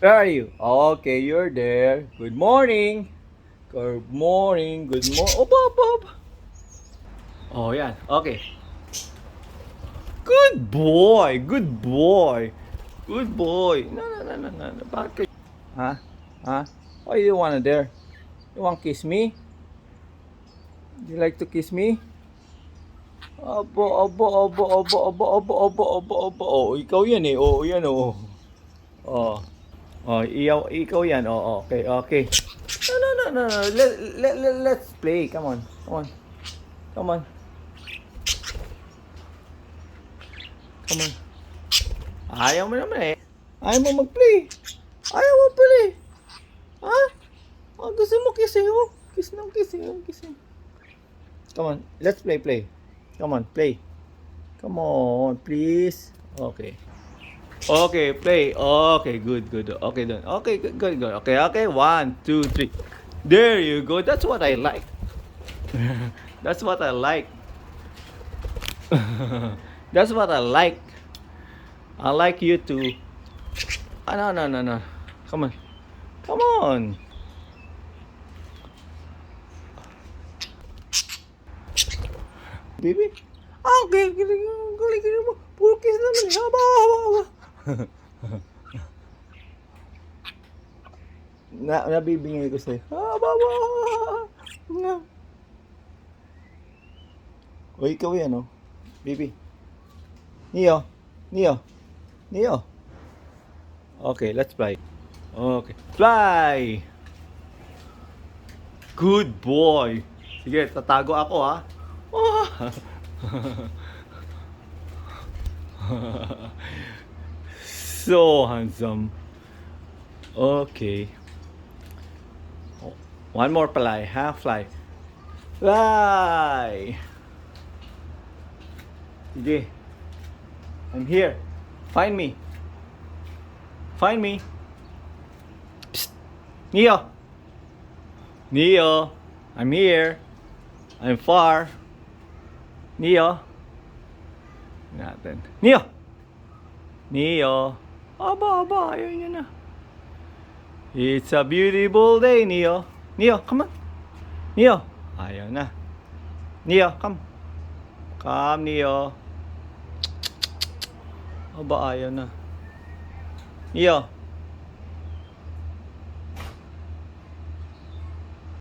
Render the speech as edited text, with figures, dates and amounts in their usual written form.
Where are you? Okay, you're there. Good morning. Good morning. Good morning. Oh, Bob, Bob. Oh, yan. Okay. Good boy. Good boy. Good boy. No, no, no, no, no. Bakit? Huh? Huh? Why you wanna there? You want kiss me? You like to kiss me? Abo, abo, abo, abo, abo, abo, abo, abo, abo. Oh, ikaw yan eh. Oh, yan oh. Oh. Oh, ikaw yan. Oh, okay, okay. No, no, no, no, no. Let's play. Come on. Come on. Come on. Come on. Ayaw mo naman eh. Ayaw mo mag-play. Ayaw mo play. Ha? Oh, gusto mo kiss eh. Oh. Kiss ng kiss eh. Oh, kiss eh. Come on. Let's play, play. Come on, play. Come on, please. Okay. Okay, play. Okay, good, good. Okay, done. Okay, good, good, good. Okay, okay. 1, 2, 3. There you go. That's what I like. That's what I like. That's what I like. I like you to. Ah, no, no, no, no. Come on. Come on. Baby? Ah, okay. Galing mo. Puro kiss naman eh. Haba, haba, haba. Nabibingay ko sa'yo. Haba, haba, haba. O, ikaw yan, oh. Baby. Neo. Neo. Neo. Okay, let's fly. Okay. Fly! Good boy. Sige, tatago ako, ha. So handsome. Okay. One more fly, ha? Fly. Fly! Sige. I'm here. Find me. Find me. Psst. Neo. Neo. I'm here. I'm far. Neo. Natin. Neo. Neo. Aba, aba. Ayaw niya na. It's a beautiful day, Neo. Neo, come on. Neo. Ayaw na. Neo, come. Come, Neo. Aba, ayaw na. Neo.